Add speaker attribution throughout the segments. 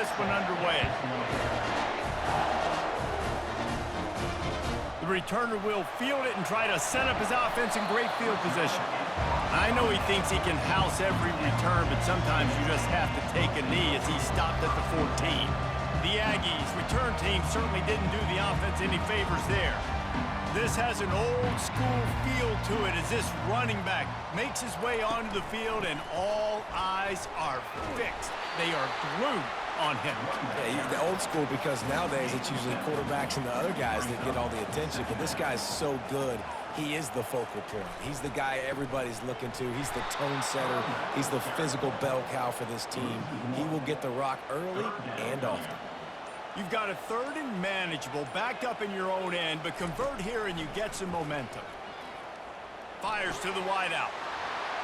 Speaker 1: this one underway. The returner will field it and try to set up his offense in great field position. I know he thinks he can house every return, but sometimes you just have to take a knee as he stopped at the 14. The Aggies' return team certainly didn't do the offense any favors there. This has an old-school feel to it as this running back makes his way onto the field and all eyes are fixed. They are glued on him.
Speaker 2: Yeah, the old school because nowadays it's usually quarterbacks and the other guys that get all the attention, but this guy's so good. He is the focal point. He's the guy everybody's looking to. He's the tone setter. He's the physical bell cow for this team. He will get the rock early and often.
Speaker 1: You've got a 3rd and manageable, backed up in your own end, but convert here and you get some momentum. Fires to the wideout.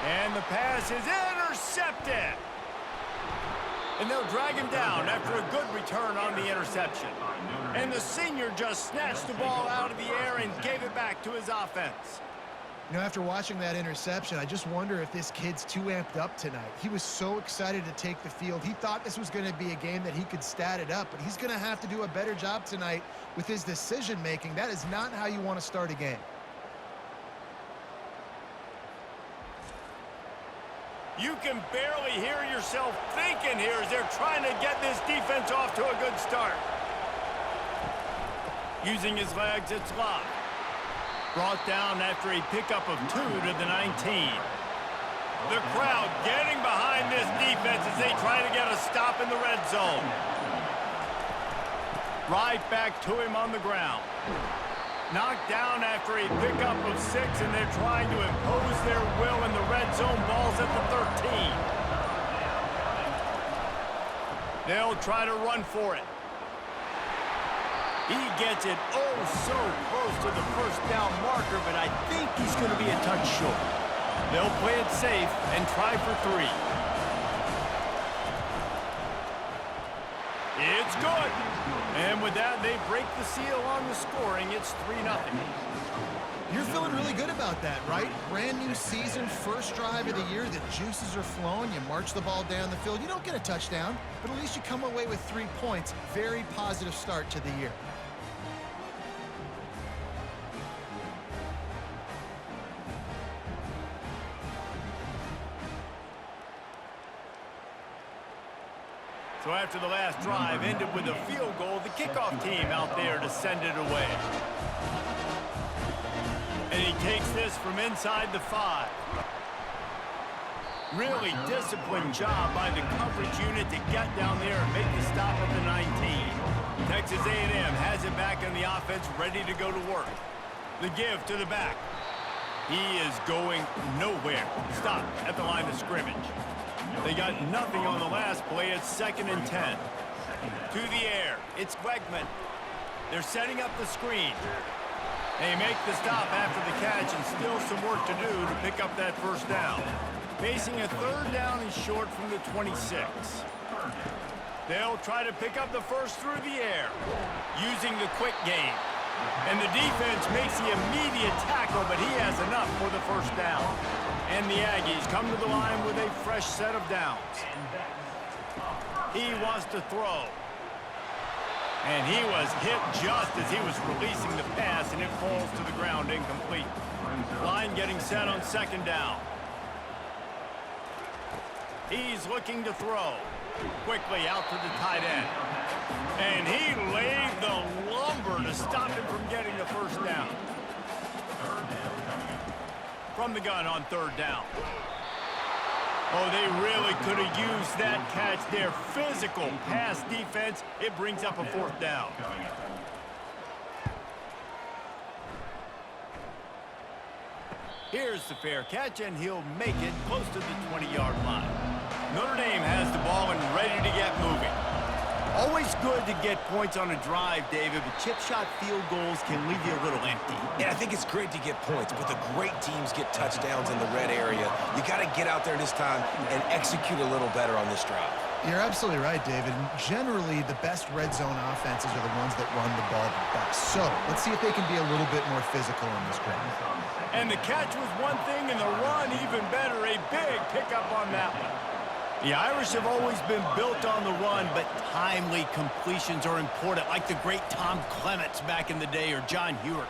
Speaker 1: And the pass is intercepted. And they'll drag him down after a good return on the interception. And the senior just snatched the ball out of the air and gave it back to his offense.
Speaker 3: You know, after watching that interception, I just wonder if this kid's too amped up tonight. He was so excited to take the field. He thought this was going to be a game that he could stat it up, but he's going to have to do a better job tonight with his decision-making. That is not how you want to start a game.
Speaker 1: You can barely hear yourself thinking here as they're trying to get this defense off to a good start. Using his legs, it's locked. Brought down after a pickup of 2 to the 19. The crowd getting behind this defense as they try to get a stop in the red zone. Right back to him on the ground. Knocked down after a pickup of 6, and they're trying to impose their will in the red zone. Ball's at the 13. They'll try to run for it. He gets it oh so close to the first down marker, but I think he's going to be a touch short. They'll play it safe and try for 3. It's good. And with that, they break the seal on the scoring. It's 3-0.
Speaker 3: You're feeling really good about that, right? Brand new season, first drive of the year. The juices are flowing. You march the ball down the field. You don't get a touchdown, but at least you come away with 3 points. Very positive start to the year.
Speaker 1: So after the last drive ended with a field goal, the kickoff team out there to send it away. And he takes this from inside the 5. Really disciplined job by the coverage unit to get down there and make the stop at the 19. Texas A&M has it back in the offense, ready to go to work. The give to the back. He is going nowhere. Stop at the line of scrimmage. They got nothing on the last play. It's 2nd and 10. To the air. It's Wegman. They're setting up the screen. They make the stop after the catch and still some work to do to pick up that first down. Facing a 3rd down and short from the 26. They'll try to pick up the first through the air using the quick game. And the defense makes the immediate tackle, but he has enough for the first down. And the Aggies come to the line with a fresh set of downs. He wants to throw. And he was hit just as he was releasing the pass, and it falls to the ground incomplete. Line getting set on 2nd down. He's looking to throw. Quickly out to the tight end. And he laid the lumber to stop him from getting the first down. From the gun on 3rd down. Oh, they really could have used that catch there. Physical pass defense. It brings up a 4th down. Here's the fair catch, and he'll make it close to the 20-yard line. Notre Dame has the ball and ready to get moving. Always good to get points on a drive, David, but chip shot field goals can leave you a little empty.
Speaker 2: And I think it's great to get points, but the great teams get touchdowns in the red area. You got to get out there this time and execute a little better on this drive.
Speaker 3: You're absolutely right, David. Generally, the best red zone offenses are the ones that run the ball the best. So let's see if they can be a little bit more physical in this drive.
Speaker 1: And the catch was one thing, and the run even better. A big pickup on that one. The Irish have always been built on the run, but timely completions are important, like the great Tom Clements back in the day or John Hewart.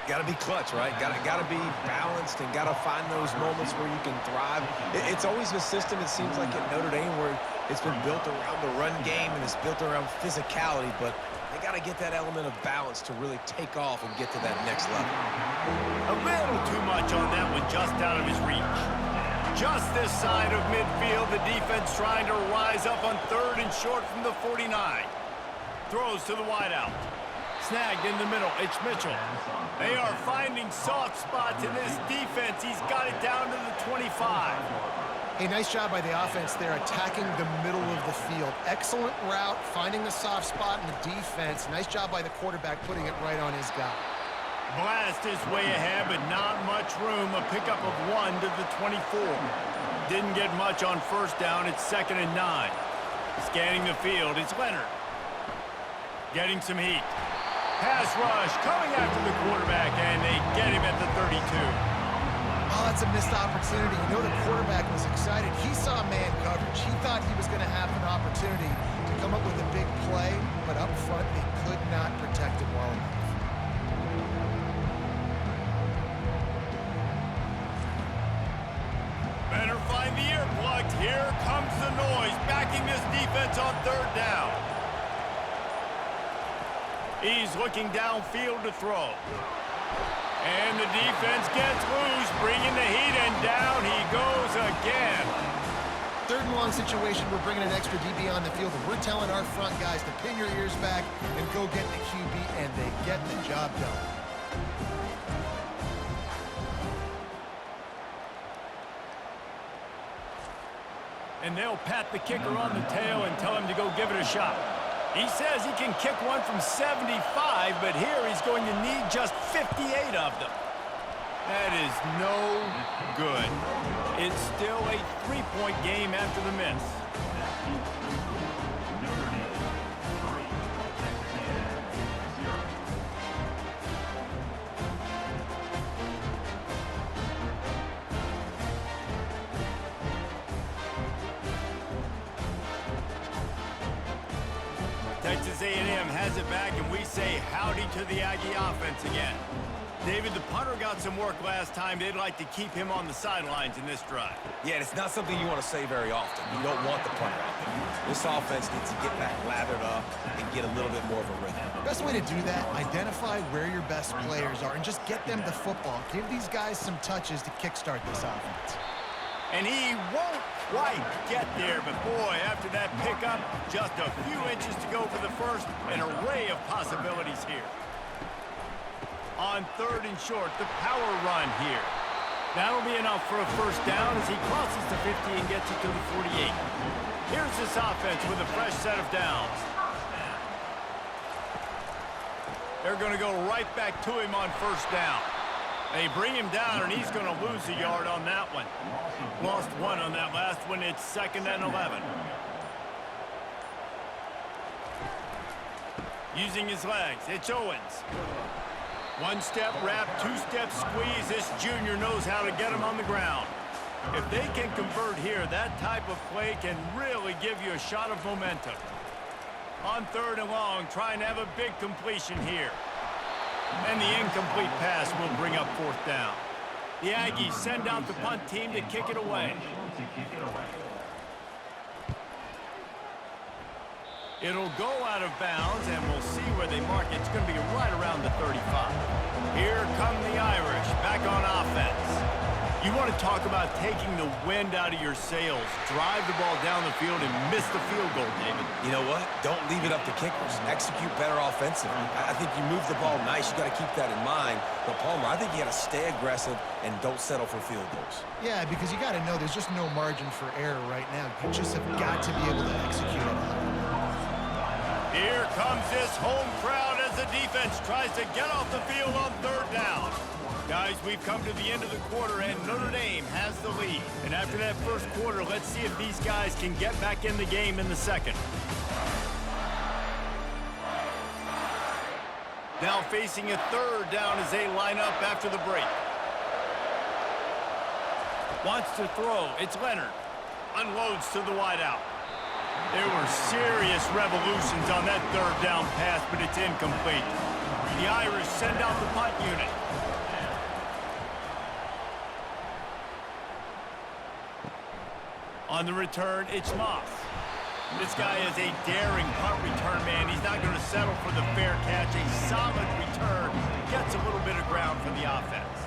Speaker 2: Got to be clutch, right? Got to be balanced and got to find those moments where you can thrive. It's always a system, it seems like, at Notre Dame where it's been built around the run game and it's built around physicality, but they got to get that element of balance to really take off and get to that next level.
Speaker 1: A little too much on that one, just out of his reach. Just this side of midfield, the defense trying to rise up on 3rd and short from the 49. Throws to the wideout. Snagged in the middle, it's Mitchell. They are finding soft spots in this defense. He's got it down to the 25.
Speaker 3: Hey, nice job by the offense there, attacking the middle of the field. Excellent route, finding the soft spot in the defense. Nice job by the quarterback putting it right on his guy.
Speaker 1: Blast is way ahead, but not much room. A pickup of 1 to the 24. Didn't get much on 1st down. It's 2nd and 9. Scanning the field, it's Leonard. Getting some heat. Pass rush coming after the quarterback, and they get him at the 32.
Speaker 3: Oh, that's a missed opportunity. You know the quarterback was excited. He saw man coverage. He thought he was going to have an opportunity to come up with a big play, but up front they could not protect him well enough.
Speaker 1: Better find the earplugs. Here comes the noise, backing this defense on 3rd down. He's looking downfield to throw. And the defense gets loose, bringing the heat, and down he goes again.
Speaker 3: 3rd and long situation, we're bringing an extra DB on the field, and we're telling our front guys to pin your ears back and go get the QB, and they get the job done.
Speaker 1: And they'll pat the kicker on the tail and tell him to go give it a shot. He says he can kick one from 75, but here he's going to need just 58 of them. That is no good. It's still a 3-point game after the miss. Texas A&M has it back, and we say howdy to the Aggie offense again. David, the punter got some work last time. They'd like to keep him on the sidelines in this drive.
Speaker 2: Yeah, and it's not something you want to say very often. You don't want the punter out there. This offense needs to get back lathered up and get a little bit more of a rhythm.
Speaker 3: Best way to do that, identify where your best players are and just get them the football. Give these guys some touches to kickstart this offense.
Speaker 1: And he won't quite get there, but boy, after that pickup, just a few inches to go for the first. An array of possibilities here. On 3rd and short, the power run here. That'll be enough for a 1st down as he crosses the 50 and gets it to the 48. Here's this offense with a fresh set of downs. They're going to go right back to him on 1st down. They bring him down, and he's going to lose a yard on that one. Lost 1 on that last one. It's 2nd and 11. Using his legs, it's Owens. 1-step wrap, 2-step squeeze. This junior knows how to get him on the ground. If they can convert here, that type of play can really give you a shot of momentum. On 3rd and long, trying to have a big completion here. And the incomplete pass will bring up 4th down. The Aggies send out the punt team to kick it away. It'll go out of bounds, and we'll see where they mark it. It's going to be right around the 35. Here come the Irish, back on offense. You want to talk about taking the wind out of your sails. Drive the ball down the field and miss the field goal, David.
Speaker 2: You know what? Don't leave it up to kickers. Execute better offensively. I think you move the ball nice. You got to keep that in mind. But, Palmer, I think you got to stay aggressive and don't settle for field goals.
Speaker 3: Yeah, because you got to know there's just no margin for error right now. You just have got to be able to execute it.
Speaker 1: Here comes this home crowd as the defense tries to get off the field on 3rd down. Guys, we've come to the end of the quarter, and Notre Dame has the lead. And after that 1st quarter, let's see if these guys can get back in the game in the 2nd. Now facing a 3rd down as they line up after the break. Wants to throw. It's Leonard. Unloads to the wideout. There were serious revolutions on that third down pass, but it's incomplete. The Irish send out the punt unit. On the return, it's Moss. This guy is a daring punt return man. He's not going to settle for the fair catch. A solid return. Gets a little bit of ground for the offense.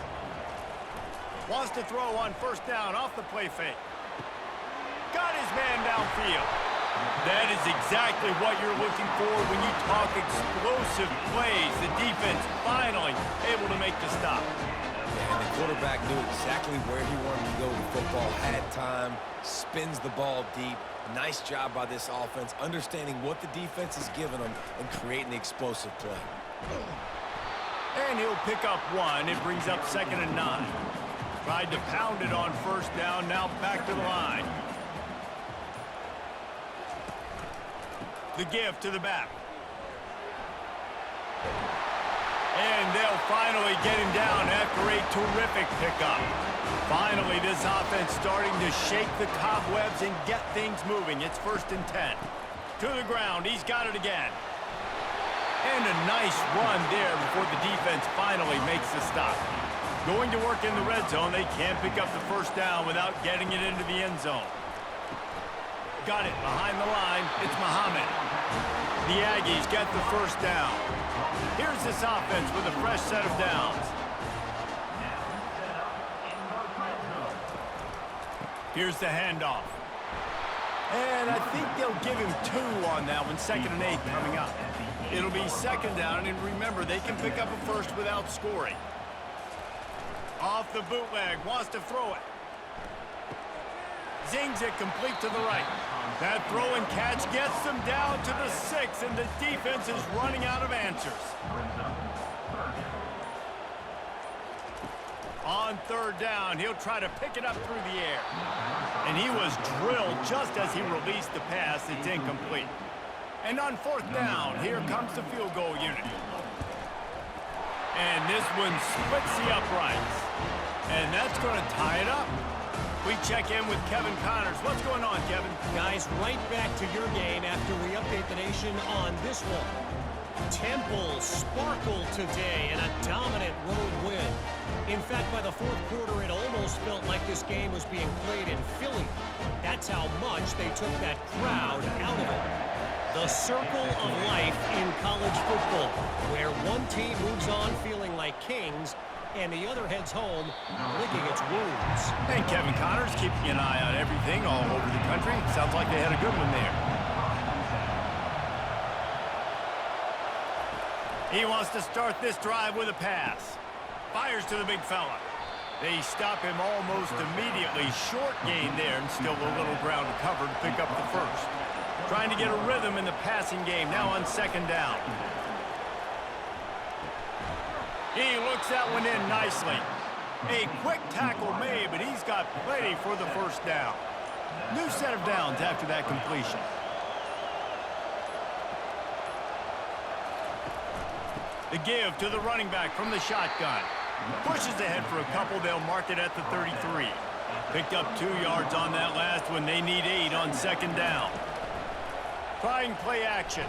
Speaker 1: Wants to throw on first down off the play fake. Got his man downfield. That is exactly what you're looking for when you talk explosive plays. The defense finally able to make the stop.
Speaker 2: And the quarterback knew exactly where he wanted to go with the football, had time, spins the ball deep. Nice job by this offense, understanding what the defense is giving them and creating the explosive play.
Speaker 1: And he'll pick up one. It brings up 2nd and 9. Tried to pound it on first down, now back to the line. The give to the back. And they'll finally get him down after a terrific pickup. Finally, this offense starting to shake the cobwebs and get things moving. It's 1st and 10. To the ground, he's got it again. And a nice run there before the defense finally makes the stop. Going to work in the red zone, they can't pick up the first down without getting it into the end zone. Got it behind the line. It's Muhammad. The Aggies get the first down. Here's this offense with a fresh set of downs. Here's the handoff. And I think they'll give him 2 on that one. 2nd and 8 coming up. It'll be 2nd down, and remember, they can pick up a first without scoring. Off the bootleg, wants to throw it. Zings it complete to the right. That throw and catch gets them down to the 6, and the defense is running out of answers. On 3rd down, he'll try to pick it up through the air. And he was drilled just as he released the pass. It's incomplete. And on 4th down, here comes the field goal unit. And this one splits the uprights. And that's going to tie it up. We check in with Kevin Connors. What's going on, Kevin?
Speaker 4: Guys, right back to your game after we update the nation on this one. Temple sparkled today in a dominant road win. In fact, by the 4th quarter, it almost felt like this game was being played in Philly. That's how much they took that crowd out of it. The circle of life in college football, where one team moves on feeling like kings, and the other heads home licking its wounds.
Speaker 1: And Kevin Connors keeping an eye on everything all over the country. Sounds like they had a good one there. He wants to start this drive with a pass. Fires to the big fella. They stop him almost immediately. Short gain there, and still a little ground to cover to pick up the first. Trying to get a rhythm in the passing game, now on 2nd down. He looks that one in nicely. A quick tackle made, but he's got plenty for the first down. New set of downs after that completion. The give to the running back from the shotgun. Pushes ahead for a couple. They'll mark it at the 33. Picked up 2 yards on that last one. They need 8 on 2nd down. Trying play action.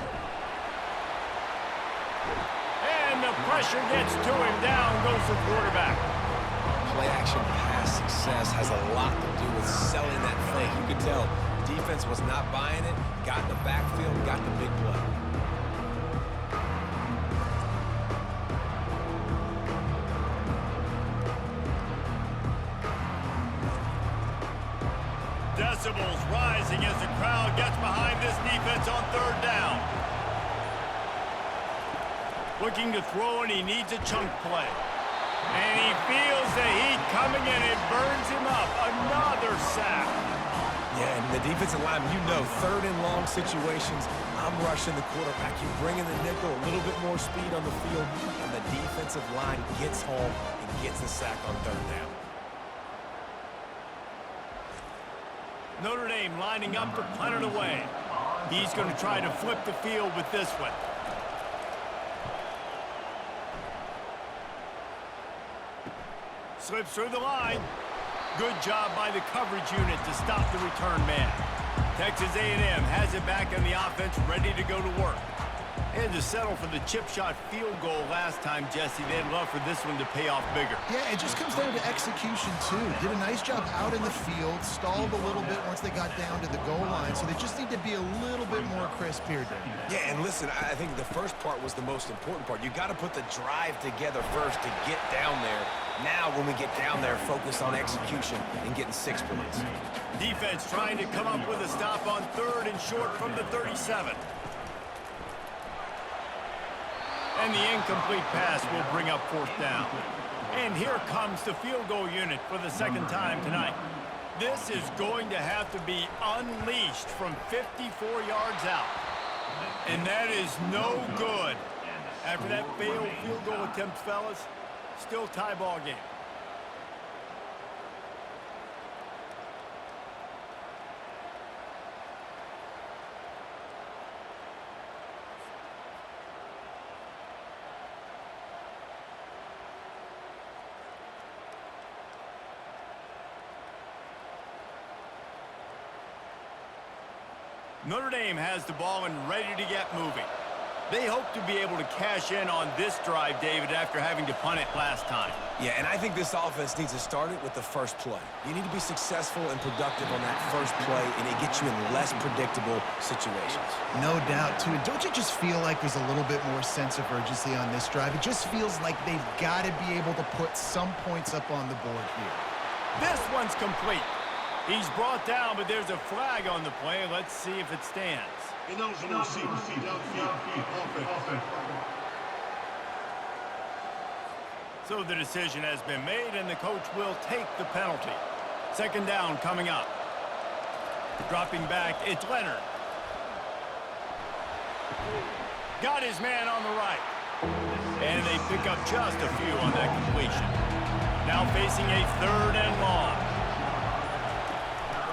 Speaker 1: And the pressure gets to him. Down goes the quarterback.
Speaker 2: Play action pass success has a lot to do with selling that fake. You could tell defense was not buying it, got in the backfield, got the big play.
Speaker 1: Decibels rising as the crowd gets behind this defense on 3rd down. Looking to throw, and he needs a chunk play. And he feels the heat coming, and it burns him up. Another sack.
Speaker 2: Yeah, and the defensive lineman, you know, 3rd and long situations, I'm rushing the quarterback. You bring in the nickel, a little bit more speed on the field, and the defensive line gets home and gets the sack on 3rd down.
Speaker 1: Notre Dame lining up to punt it away. He's going to try to flip the field with this one. Slips through the line. Good job by the coverage unit to stop the return man. Texas A&M has it back in the offense, ready to go to work. They had to settle for the chip shot field goal last time, Jesse. They'd love for this one to pay off bigger.
Speaker 3: Yeah, it just comes down to execution, too. Did a nice job out in the field, stalled a little bit once they got down to the goal line, so they just need to be a little bit more crisp here, Dave.
Speaker 2: Yeah, and listen, I think the first part was the most important part. You got to put the drive together first to get down there. Now, when we get down there, focus on execution and getting 6 points.
Speaker 1: Defense trying to come up with a stop on 3rd and short from the 37. And the incomplete pass will bring up 4th down. And here comes the field goal unit for the 2nd time tonight. This is going to have to be unleashed from 54 yards out. And that is no good. After that failed field goal attempt, fellas, still tie ball game. Notre Dame has the ball and ready to get moving. They hope to be able to cash in on this drive, David, after having to punt it last time.
Speaker 2: Yeah, and I think this offense needs to start it with the first play. You need to be successful and productive on that first play, and it gets you in less predictable situations.
Speaker 3: No doubt, too. And don't you just feel like there's a little bit more sense of urgency on this drive? It just feels like they've got to be able to put some points up on the board here.
Speaker 1: This one's complete. He's brought down, but there's a flag on the play. Let's see if it stands. So the decision has been made, and the coach will take the penalty. 2nd down coming up. Dropping back, it's Leonard. Got his man on the right. And they pick up just a few on that completion. Now facing a 3rd and long.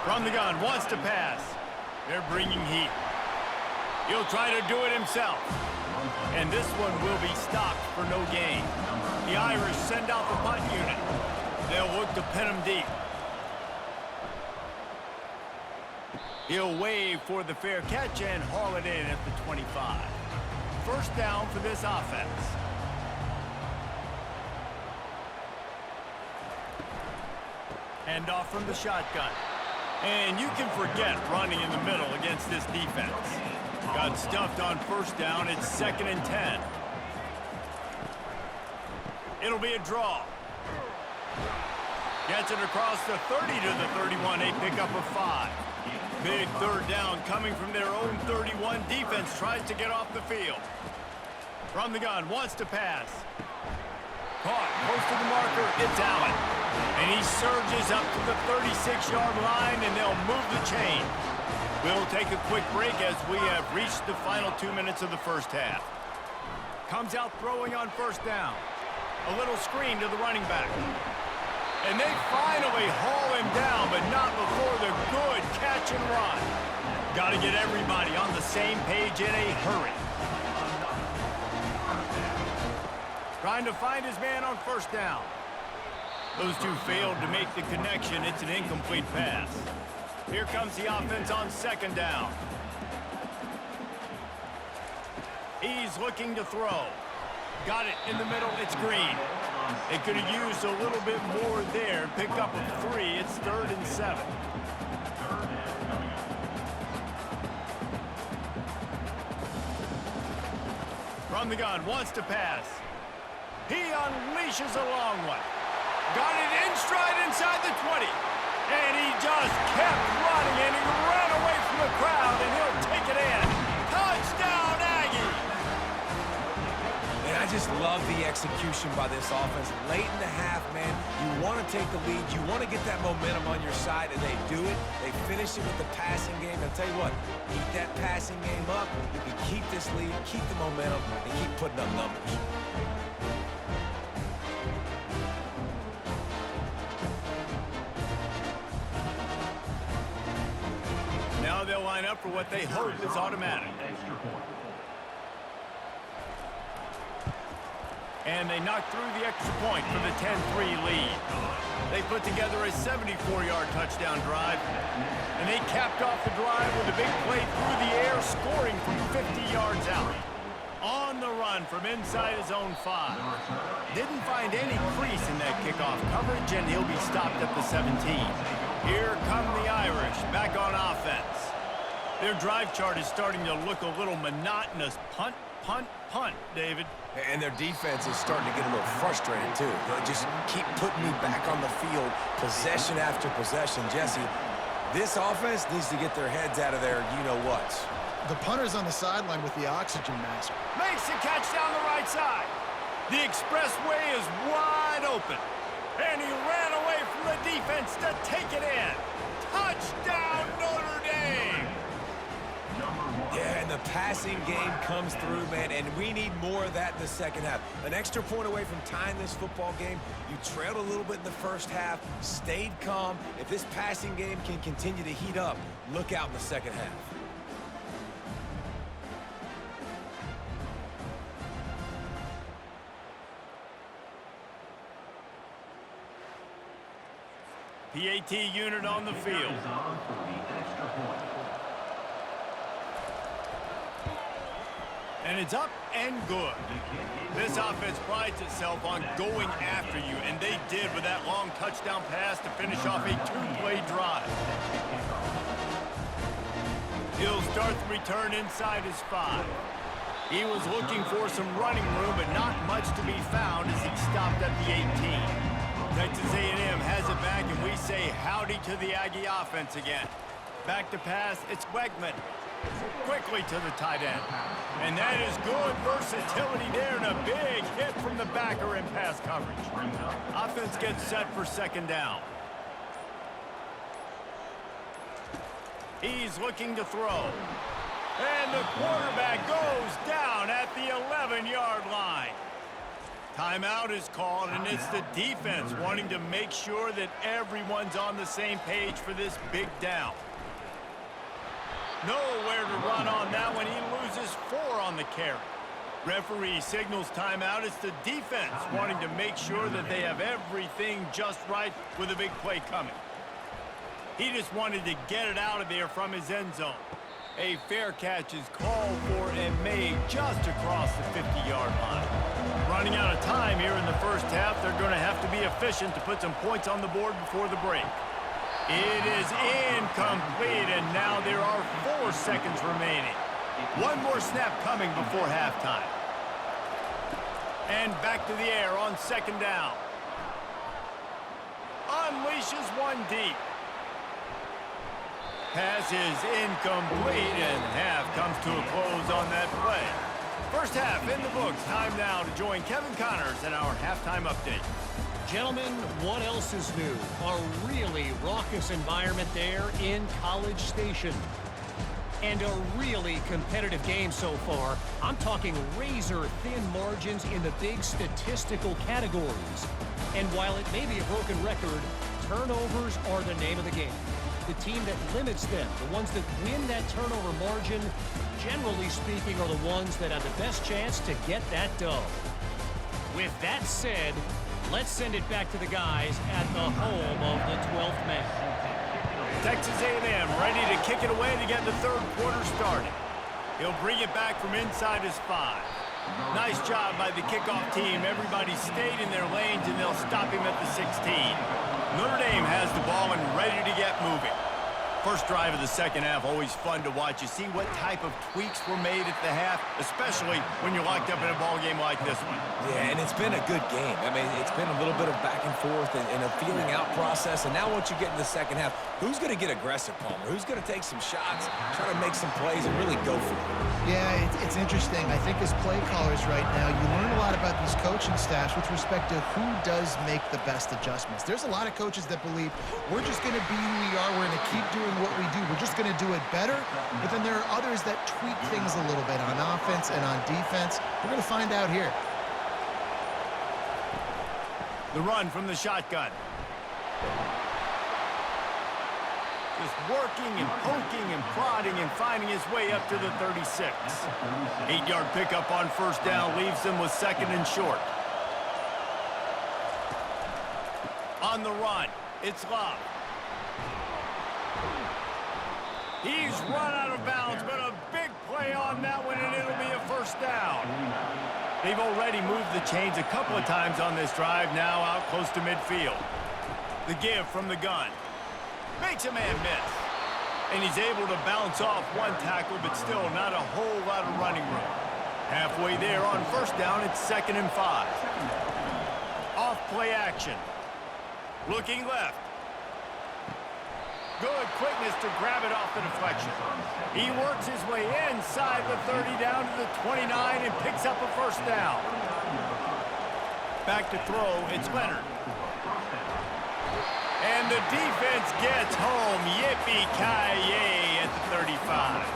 Speaker 1: From the gun, wants to pass. They're bringing heat. He'll try to do it himself. And this one will be stopped for no gain. The Irish send out the punt unit. They'll look to pin him deep. He'll wave for the fair catch and haul it in at the 25. 1st down for this offense. Hand off from the shotgun. And you can forget running in the middle against this defense. Got stuffed on 1st down. It's 2nd and 10. It'll be a draw. Gets it across the 30 to the 31. They pick up a 5. Big 3rd down coming from their own 31. Defense tries to get off the field. From the gun, wants to pass. Caught, close to the marker. It's Allen. And he surges up to the 36-yard line, and they'll move the chain. We'll take a quick break as we have reached the final 2 minutes of the 1st half. Comes out throwing on 1st down. A little screen to the running back. And they finally haul him down, but not before the good catch and run. Got to get everybody on the same page in a hurry. Trying to find his man on 1st down. Those two failed to make the connection. It's an incomplete pass. Here comes the offense on 2nd down. He's looking to throw. Got it in the middle. It's Green. They could have used a little bit more there. Pick up a 3. It's 3rd and 7. From the gun, wants to pass. He unleashes a long one. Got it in stride inside the 20. And he just kept running, and he ran away from the crowd, and he'll take it in. Touchdown, Aggie!
Speaker 2: And I just love the execution by this offense. Late in the half, man, you want to take the lead. You want to get that momentum on your side, and they do it. They finish it with the passing game. I'll tell you what, keep that passing game up. You can keep this lead, keep the momentum, and keep putting up numbers.
Speaker 1: Now they'll line up for what they hope is automatic. And they knock through the extra point for the 10-3 lead. They put together a 74-yard touchdown drive, and they capped off the drive with a big play through the air, scoring from 50 yards out. On the run from inside his own 5. Didn't find any crease in that kickoff coverage, and he'll be stopped at the 17. Here come the Irish, back on offense. Their drive chart is starting to look a little monotonous. Punt, punt, punt, David.
Speaker 2: And their defense is starting to get a little frustrated, too. They just keep putting me back on the field, possession after possession. Jesse, this offense needs to get their heads out of their you-know-whats.
Speaker 3: The punter's on the sideline with the oxygen mask.
Speaker 1: Makes the catch down the right side. The expressway is wide open. And he ran away from the defense to take it in. Touchdown, Notre Dame!
Speaker 2: Yeah, and the passing game comes through, man, and we need more of that in the second half. An extra point away from tying this football game. You trailed a little bit in the first half, stayed calm. If this passing game can continue to heat up, look out in the second half.
Speaker 1: PAT unit on the field. And it's up and good. This offense prides itself on going after you, and they did with that long touchdown pass to finish off a 2-play drive. He'll start the return inside his 5. He was looking for some running room, but not much to be found as he stopped at the 18. Texas A&M has it back, and we say howdy to the Aggie offense again. Back to pass, it's Wegman. Quickly to the tight end. And that is good versatility there, and a big hit from the backer in pass coverage. Offense gets set for second down. He's looking to throw. And the quarterback goes down at the 11-yard line. Timeout is called, and it's the defense wanting to make sure that everyone's on the same page for this big down. Nowhere to run on that one. He loses 4 on the carry. Referee signals timeout. It's the defense wanting to make sure that they have everything just right with a big play coming. He just wanted to get it out of there from his end zone. A fair catch is called for and made just across the 50-yard line. Running out of time here in the first half, they're going to have to be efficient to put some points on the board before the break. It is incomplete, and now there are 4 seconds remaining. One more snap coming before halftime. And back to the air on second down. Unleashes one deep. Pass is incomplete, and half comes to a close on that play. First half in the books. Time now to join Kevin Connors in our halftime update.
Speaker 4: Gentlemen, what else is new? A really raucous environment there in College Station. And a really competitive game so far. I'm talking razor-thin margins in the big statistical categories. And while it may be a broken record, turnovers are the name of the game. The team that limits them, the ones that win that turnover margin, generally speaking, are the ones that have the best chance to get that dub. With that said, let's send it back to the guys at the home of the 12th man.
Speaker 1: Texas A&M ready to kick it away to get the third quarter started. He'll bring it back from inside his 5. Nice job by the kickoff team. Everybody stayed in their lanes, and they'll stop him at the 16. Notre Dame has the ball and ready to get moving. First drive of the second half, always fun to watch. You see what type of tweaks were made at the half, especially when you're locked up in a ball game like this one.
Speaker 2: Yeah, and it's been a good game. I mean, it's been a little bit of back and forth and a feeling out process. And now once you get in the second half, who's going to get aggressive, Palmer? Who's going to take some shots, try to make some plays, and really go for it?
Speaker 3: Yeah, it's interesting. I think as play callers right now, you learn a lot about these coaching staffs with respect to who does make the best adjustments. There's a lot of coaches that believe we're just going to be who we are. We're going to keep doing what we do. We're just going to do it better. But then there are others that tweak things a little bit on offense and on defense. We're going to find out here.
Speaker 1: The run from the shotgun. Just working and poking and prodding and finding his way up to the 36. 8-yard pickup on first down leaves him with second and short. On the run, it's Love. He's run out of bounds, but a big play on that one, and it'll be a first down. They've already moved the chains a couple of times on this drive, now out close to midfield. The give from the gun. Makes a man miss. And he's able to bounce off one tackle, but still not a whole lot of running room. Halfway there on first down, it's 2nd and 5. Off play action. Looking left. Good quickness to grab it off the deflection. He works his way inside the 30 down to the 29 and picks up a first down. Back to throw, it's Leonard. And the defense gets home. Yippee-ki-yay at the 35.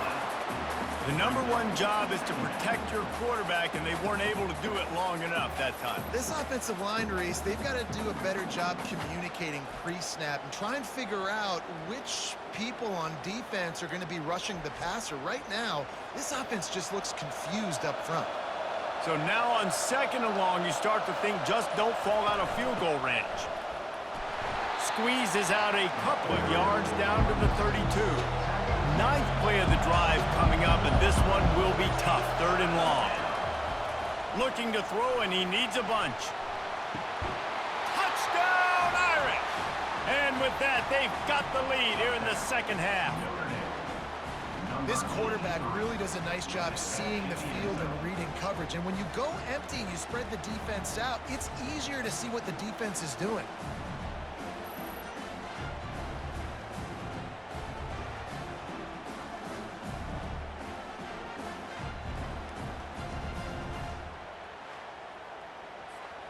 Speaker 1: The #1 job is to protect your quarterback, and they weren't able to do it long enough that time.
Speaker 3: This offensive line, Reese, they've got to do a better job communicating pre-snap and try and figure out which people on defense are going to be rushing the passer. Right now, this offense just looks confused up front.
Speaker 1: So now on 2nd and long, you start to think just don't fall out of field goal range. Squeezes out a couple of yards down to the 32. 9th play of the drive coming up, and this one will be tough. 3rd and long. Looking to throw, and he needs a bunch. Touchdown, Irish! And with that, they've got the lead here in the 2nd half.
Speaker 3: This quarterback really does a nice job seeing the field and reading coverage. And when you go empty and you spread the defense out, it's easier to see what the defense is doing.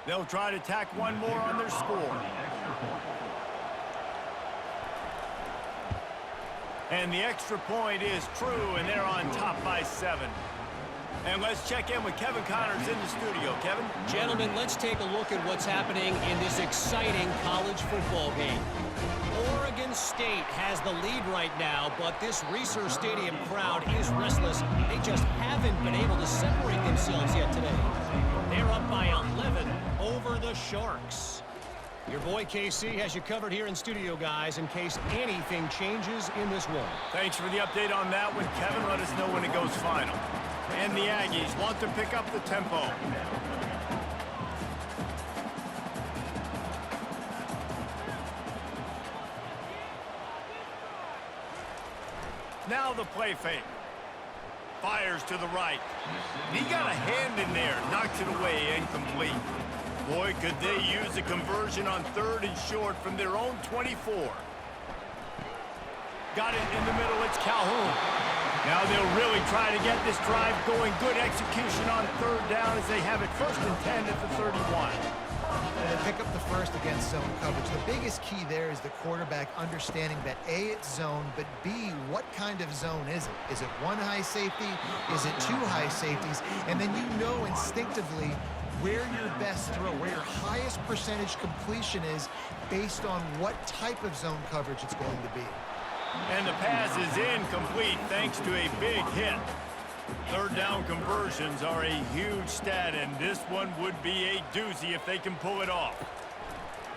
Speaker 1: They'll try to tack one more on their score. And the extra point is true, and they're on top by 7. And let's check in with Kevin Connors in the studio. Kevin?
Speaker 4: Gentlemen, let's take a look at what's happening in this exciting college football game. Oregon State has the lead right now, but this Reser Stadium crowd is restless. They just haven't been able to separate themselves yet today. They're up by 11 over the Sharks. Your boy KC has you covered here in studio, guys, in case anything changes in this one.
Speaker 1: Thanks for the update on that one, Kevin. Let us know when it goes final. And the Aggies want to pick up the tempo. Now the play fake. Fires to the right. He got a hand in there. Knocks it away, incomplete. Boy, could they use a conversion on 3rd and short from their own 24. Got it in the middle. It's Calhoun. Now they'll really try to get this drive going. Good execution on 3rd down as they have it 1st and 10 at the 31.
Speaker 3: And they pick up the first against zone coverage. The biggest key there is the quarterback understanding that A, it's zone, but B, what kind of zone is it? Is it one high safety? Is it two high safeties? And then you know instinctively where your best throw, where your highest percentage completion is based on what type of zone coverage it's going to be.
Speaker 1: And the pass is incomplete thanks to a big hit. 3rd down conversions are a huge stat, and this one would be a doozy if they can pull it off.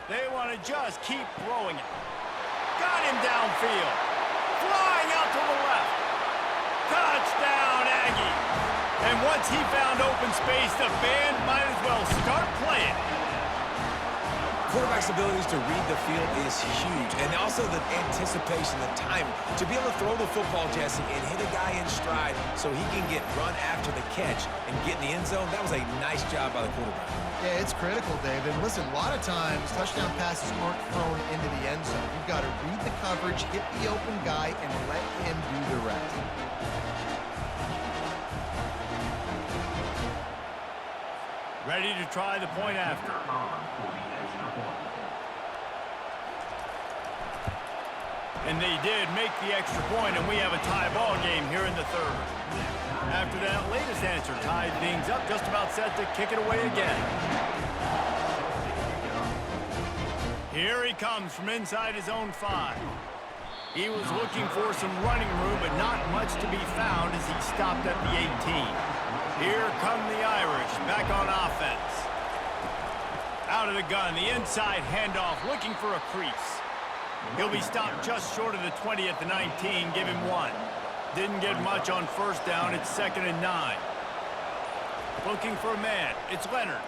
Speaker 1: They want to just keep throwing it. Got him downfield. Flying out to the left. Touchdown, Aggie. And once he found open space, the band might as well start playing.
Speaker 2: Quarterback's abilities to read the field is huge, and also the anticipation, the time to be able to throw the football, Jesse, and hit a guy in stride so he can get run after the catch and get in the end zone. That was a nice job by the quarterback.
Speaker 3: Yeah, it's critical, David. Listen, a lot of times touchdown passes aren't thrown into the end zone. You've got to read the coverage, hit the open guy, and let him do the rest.
Speaker 1: Ready to try the point after. And they did make the extra point, and we have a tie ball game here in the 3rd. After that latest answer tied things up, just about set to kick it away again. Here he comes from inside his own 5. He was looking for some running room, but not much to be found as he stopped at the 18. Here come the Irish back on offense. Out of the gun, the inside handoff, looking for a crease. He'll be stopped just short of the 20 at the 19, give him 1. Didn't get much on first down, it's 2nd and 9. Looking for a man, it's Leonard.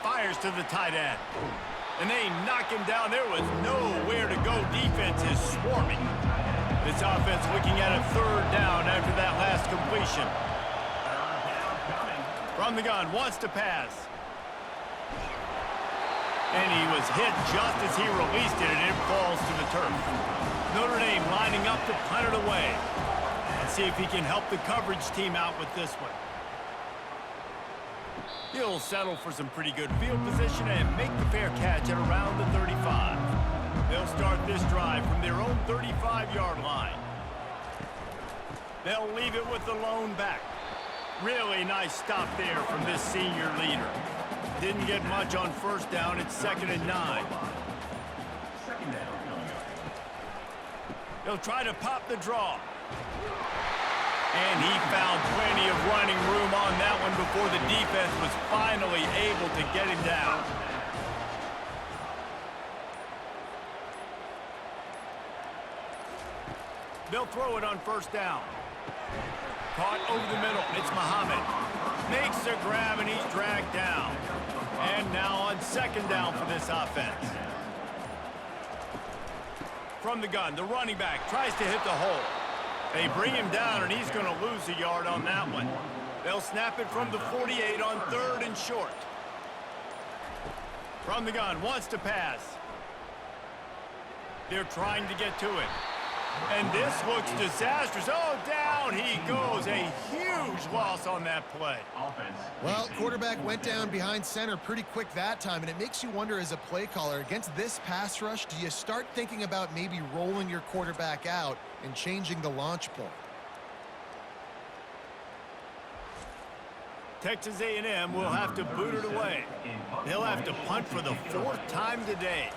Speaker 1: Fires to the tight end. And they knock him down. There was nowhere to go. Defense is swarming. This offense looking at a 3rd down after that last completion. From the gun, wants to pass. And he was hit just as he released it, and it falls to the turf. Notre Dame lining up to punt it away. Let's see if he can help the coverage team out with this one. He'll settle for some pretty good field position and make the fair catch at around the 35. They'll start this drive from their own 35-yard line. They'll leave it with the lone back. Really nice stop there from this senior leader. Didn't get much on first down. It's 2nd and 9. He'll try to pop the draw. And he found plenty of running room on that one before the defense was finally able to get him down. They'll throw it on first down. Caught over the middle. It's Muhammad. Makes the grab, and he's dragged down. And now on 2nd down for this offense. From the gun, the running back tries to hit the hole. They bring him down, and he's going to lose a yard on that one. They'll snap it from the 48 on 3rd and short. From the gun, wants to pass. They're trying to get to it. And this looks disastrous. Oh, down he goes. A huge loss on that play.
Speaker 3: Well, quarterback went down behind center pretty quick that time, and it makes you wonder as a play caller, against this pass rush, do you start thinking about maybe rolling your quarterback out and changing the launch point?
Speaker 1: Texas A&M will have to boot it away. They'll have to punt for the 4th time today.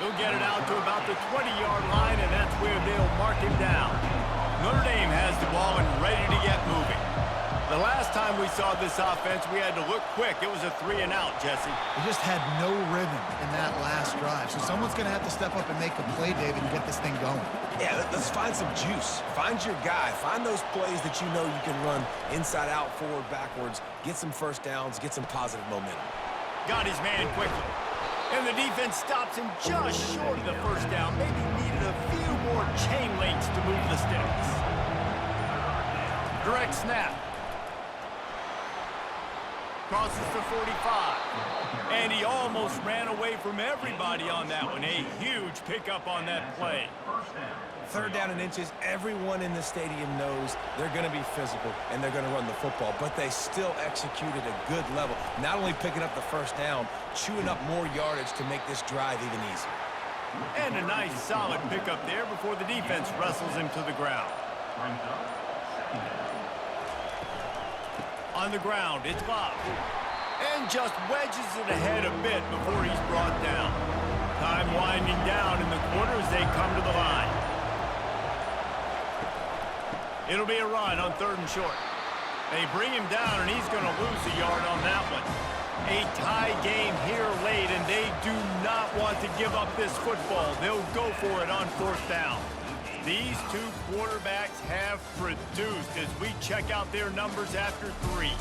Speaker 1: He'll get it out to about the 20-yard line, and that's where they'll mark him down. Notre Dame has the ball and ready to get moving. The last time we saw this offense, we had to look quick. It was a 3-and-out, Jesse.
Speaker 3: They just had no rhythm in that last drive. So someone's going to have to step up and make a play, David, and get this thing going.
Speaker 2: Yeah, let's find some juice. Find your guy. Find those plays that you know you can run inside out, forward, backwards. Get some first downs. Get some positive momentum.
Speaker 1: Got his man quickly. And the defense stops him just short of the first down. Maybe needed a few more chain links to move the sticks. Direct snap. Crosses the 45. And he almost ran away from everybody on that one. A huge pickup on that play.
Speaker 2: 3rd down and inches. Everyone in the stadium knows they're going to be physical and they're going to run the football, but they still executed a good level. Not only picking up the first down, chewing up more yardage to make this drive even easier.
Speaker 1: And a nice solid pickup there before the defense wrestles him to the ground. On the ground, it's Love. And just wedges it ahead a bit before he's brought down. Time winding down in the quarter as they come to the line. It'll be a run on 3rd and short. They bring him down, and he's going to lose a yard on that one. A tie game here late, and they do not want to give up this football. They'll go for it on 4th down. These two quarterbacks have produced as we check out their numbers after 3.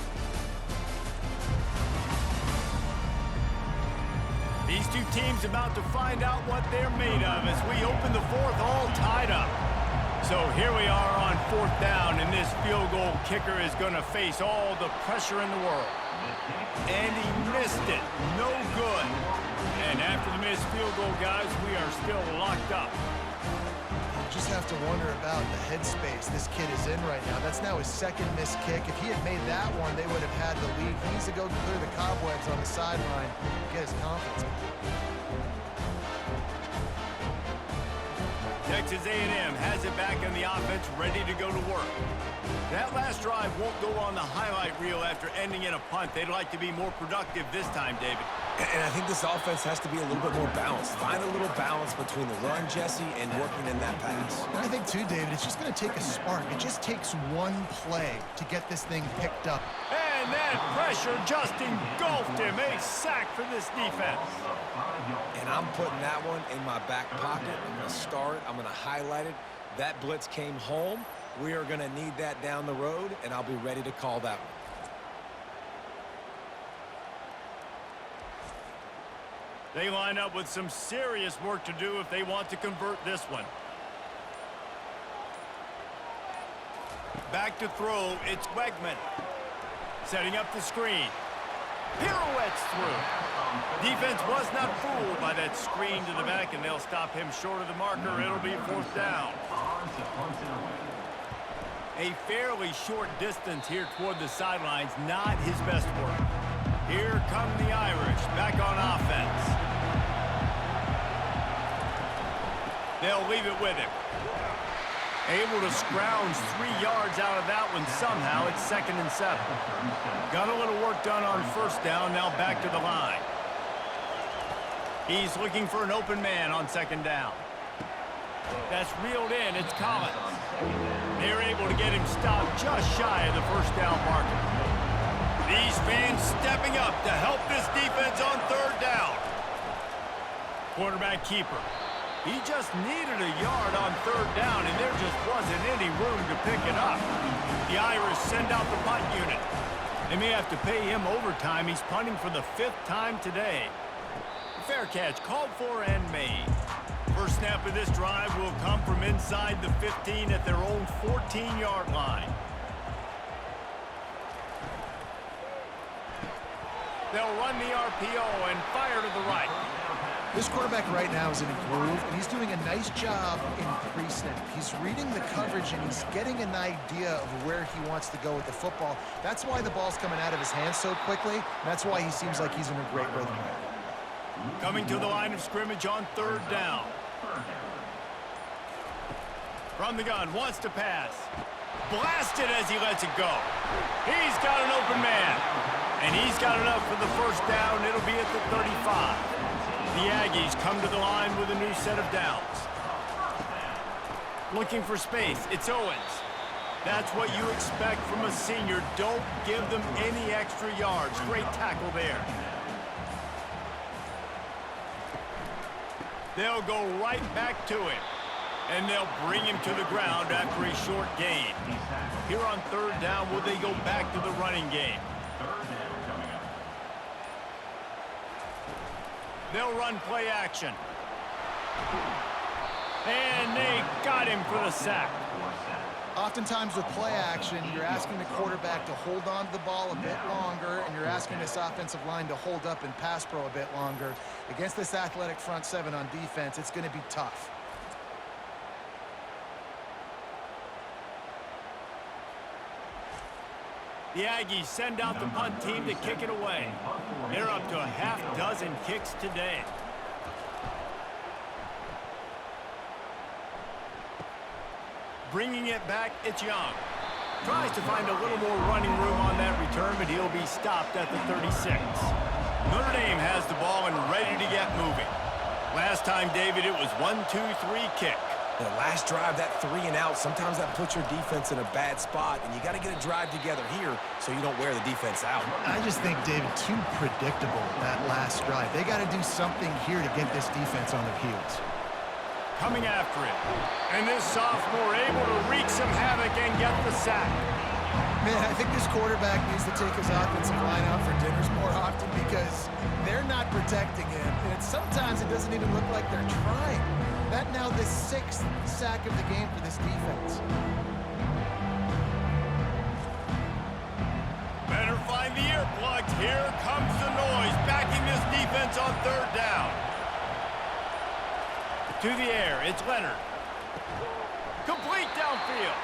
Speaker 1: These two teams about to find out what they're made of as we open the 4th all tied up. So here we are on 4th down, and this field goal kicker is going to face all the pressure in the world. And he missed it. No good. And after the missed field goal, guys, we are still locked up.
Speaker 3: You just have to wonder about the headspace this kid is in right now. That's now his 2nd missed kick. If he had made that one, they would have had the lead. He needs to go clear the cobwebs on the sideline, get his confidence.
Speaker 1: Texas A&M has it back in the offense, ready to go to work. That last drive won't go on the highlight reel after ending in a punt. They'd like to be more productive this time, David.
Speaker 2: And I think this offense has to be a little bit more balanced. Find a little balance between the run, Jesse, and working in that pass.
Speaker 3: And I think, too, David, it's just going to take a spark. It just takes one play to get this thing picked up.
Speaker 1: And that pressure just engulfed him. A sack for this defense.
Speaker 2: And I'm putting that one in my back pocket. I'm going to start. I'm going to highlight it. That blitz came home. We are going to need that down the road, and I'll be ready to call that one.
Speaker 1: They line up with some serious work to do if they want to convert this one. Back to throw, it's Wegman. Setting up the screen. Pirouettes through. Defense was not fooled by that screen to the back, and they'll stop him short of the marker. It'll be 4th down. A fairly short distance here toward the sidelines, not his best work. Here come the Irish, back on offense. They'll leave it with him. Able to scrounge 3 yards out of that one somehow. It's 2nd and 7. Got a little work done on 1st down, now back to the line. He's looking for an open man on 2nd down. That's reeled in, it's Collins. They're able to get him stopped just shy of the 1st down marker. These fans stepping up to help this defense on 3rd down. Quarterback keeper. He just needed a yard on 3rd down, and there just wasn't any room to pick it up. The Irish send out the punt unit. They may have to pay him overtime. He's punting for the 5th time today. Fair catch called for and made. First snap of this drive will come from inside the 15 at their own 14-yard line. They'll run the RPO and fire to the right.
Speaker 3: This quarterback right now is in a groove, and he's doing a nice job in pre-snap. He's reading the coverage, and he's getting an idea of where he wants to go with the football. That's why the ball's coming out of his hands so quickly. That's why he seems like he's in a great rhythm.
Speaker 1: Coming to the line of scrimmage on 3rd down. From the gun, wants to pass. Blasted as he lets it go. He's got an open man. And he's got enough for the 1st down. It'll be at the 35. The Aggies come to the line with a new set of downs. Looking for space, it's Owens. That's what you expect from a senior. Don't give them any extra yards. Great tackle there. They'll go right back to him. And they'll bring him to the ground after a short gain. Here on 3rd down, will they go back to the running game? They'll run play action. And they got him for the sack.
Speaker 3: Oftentimes with play action, you're asking the quarterback to hold on to the ball a bit longer, and you're asking this offensive line to hold up and pass pro a bit longer. Against this athletic front 7 on defense, it's going to be tough.
Speaker 1: The Aggies send out the punt team to kick it away. They're up to a half-dozen kicks today. Bringing it back, it's Young. Tries to find a little more running room on that return, but he'll be stopped at the 36. Notre Dame has the ball and ready to get moving. Last time, David, it was 1-2-3 kick.
Speaker 2: The last drive, that 3 and out, sometimes that puts your defense in a bad spot, and you got to get a drive together here so you don't wear the defense out.
Speaker 3: I just think, David, too predictable, that last drive. They got to do something here to get this defense on their heels.
Speaker 1: Coming after it. And this sophomore able to wreak some havoc and get the sack.
Speaker 3: Man, I think this quarterback needs to take his offensive line out for dinners more often because they're not protecting him. And sometimes it doesn't even look like they're trying. That now the 6th sack of the game for this defense.
Speaker 1: Better find the earplugs. Here comes the noise, backing this defense on 3rd down. To the air, it's Leonard. Complete downfield.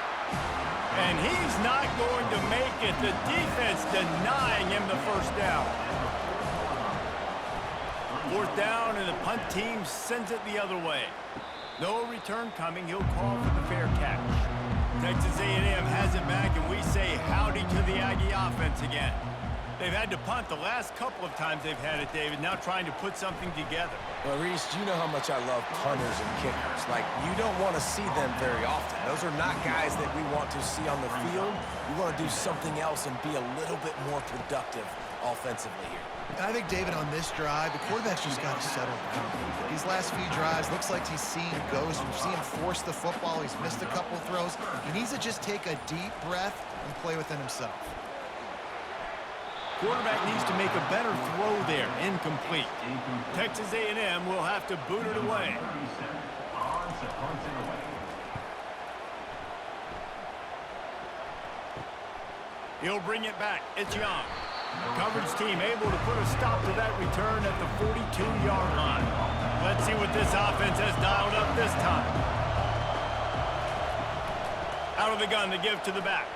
Speaker 1: And he's not going to make it. The defense denying him the 1st down. 4th down, and the punt team sends it the other way. No return coming. He'll call for the fair catch. Texas A&M has it back, and we say howdy to the Aggie offense again. They've had to punt the last couple of times they've had it, David, now trying to put something together.
Speaker 2: Well, Reese, you know how much I love punters and kickers. Like, you don't want to see them very often. Those are not guys that we want to see on the field. We want to do something else and be a little bit more productive offensively here.
Speaker 3: I think, David, on this drive, the quarterback's just got to settle down. These last few drives, looks like he's seen ghosts. We've seen him force the football. He's missed a couple throws. He needs to just take a deep breath and play within himself.
Speaker 1: Quarterback needs to make a better throw there. Incomplete. Texas A&M will have to boot it away. He'll bring it back. It's Young. Coverage team able to put a stop to that return at the 42-yard line. Let's see what this offense has dialed up this time. Out of the gun, the give to the back.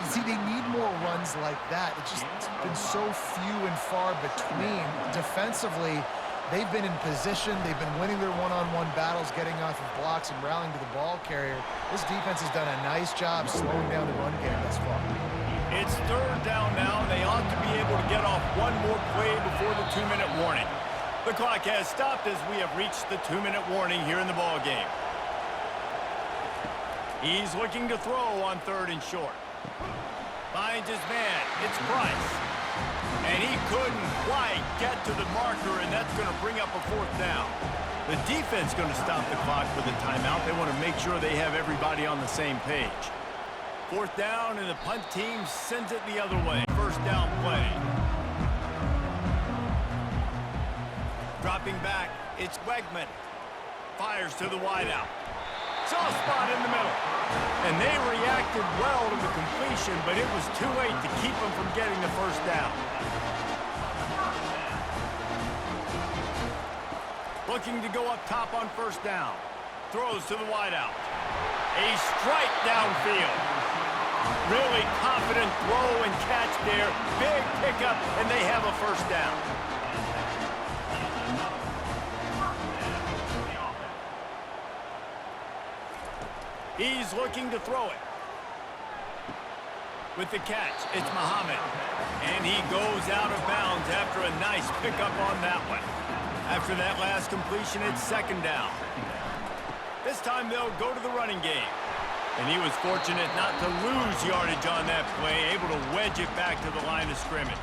Speaker 3: See, they need more runs like that. It's just been so few and far between. Defensively, they've been in position. They've been winning their one-on-one battles, getting off of blocks and rallying to the ball carrier. This defense has done a nice job slowing down the run game thus far.
Speaker 1: It's third down now, and they ought to be able to get off one more play before the 2-minute warning. The clock has stopped as we have reached the 2-minute warning here in the ball game. He's looking to throw on 3rd and short. Finds his man. It's Price. And he couldn't quite get to the marker, and that's going to bring up a 4th down. The defense going to stop the clock with a timeout. They want to make sure they have everybody on the same page. 4th down, and the punt team sends it the other way. 1st down play. Dropping back, it's Wegman. Fires to the wideout. Soft spot in the middle. And they reacted well to the completion, but it was too late to keep them from getting the 1st down. Looking to go up top on 1st down. Throws to the wideout. A strike downfield. Really confident throw and catch there. Big pickup, and they have a 1st down. He's looking to throw it. With the catch, it's Muhammad. And he goes out of bounds after a nice pickup on that one. After that last completion, it's 2nd down. This time they'll go to the running game. And he was fortunate not to lose yardage on that play, able to wedge it back to the line of scrimmage.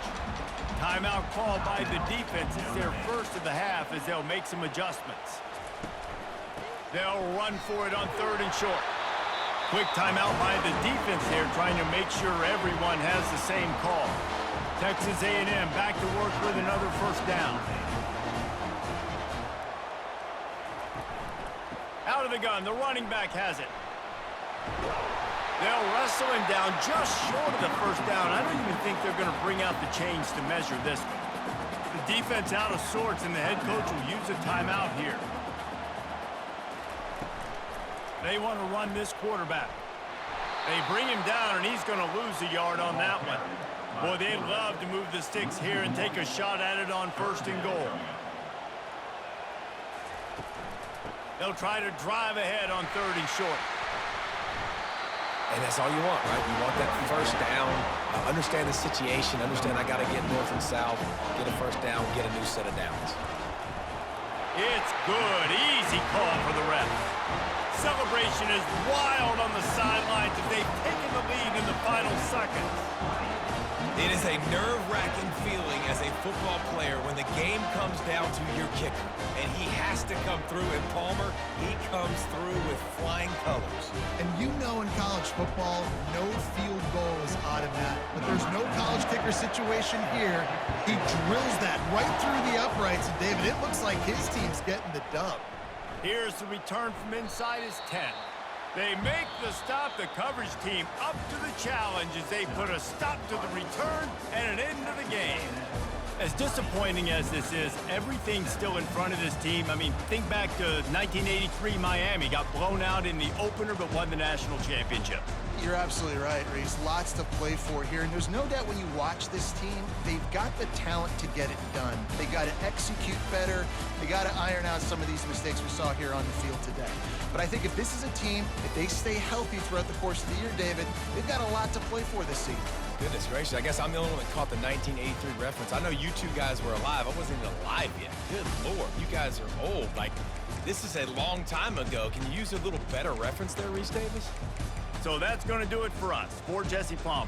Speaker 1: Timeout called by the defense. It's their 1st of the half as they'll make some adjustments. They'll run for it on 3rd and short. Quick timeout by the defense here, trying to make sure everyone has the same call. Texas A&M back to work with another 1st down. Out of the gun, the running back has it. They'll wrestle him down just short of the 1st down. I don't even think they're going to bring out the chains to measure this one. The defense out of sorts, and the head coach will use a timeout here. They want to run this quarterback. They bring him down, and he's going to lose a yard on that one. Boy, they'd love to move the sticks here and take a shot at it on 1st and goal. They'll try to drive ahead on 3rd and short.
Speaker 2: And that's all you want, right? You want that 1st down, understand the situation, understand I got to get north and south, get a 1st down, get a new set of downs.
Speaker 1: It's good. Easy call for the ref. Celebration is wild on the sidelines as they've taken the lead in the final seconds.
Speaker 2: It is a nerve-wracking feeling as a football player when the game comes down to your kicker, and he has to come through. And Palmer, he comes through with flying colors.
Speaker 3: And you know in college football, no field goal is automatic. But there's no college kicker situation here. He drills that right through the uprights. And, David, it looks like his team's getting the dub.
Speaker 1: Here's the return from inside his 10. They make the stop. The coverage team up to the challenge as they put a stop to the return and an end to the game. As disappointing as this is, everything's still in front of this team. I mean, think back to 1983 Miami. Got blown out in the opener but won the national championship.
Speaker 3: You're absolutely right, Reese. Lots to play for here. And there's no doubt when you watch this team, they've got the talent to get it done. They got to execute better. They got to iron out some of these mistakes we saw here on the field today. But I think if this is a team, if they stay healthy throughout the course of the year, David, they've got a lot to play for this season.
Speaker 2: Goodness gracious, I guess I'm the only one that caught the 1983 reference. I know you two guys were alive. I wasn't even alive yet. Good Lord, you guys are old. Like, this is a long time ago. Can you use a little better reference there, Reese Davis?
Speaker 1: So that's going to do it for us. For Jesse Palmer,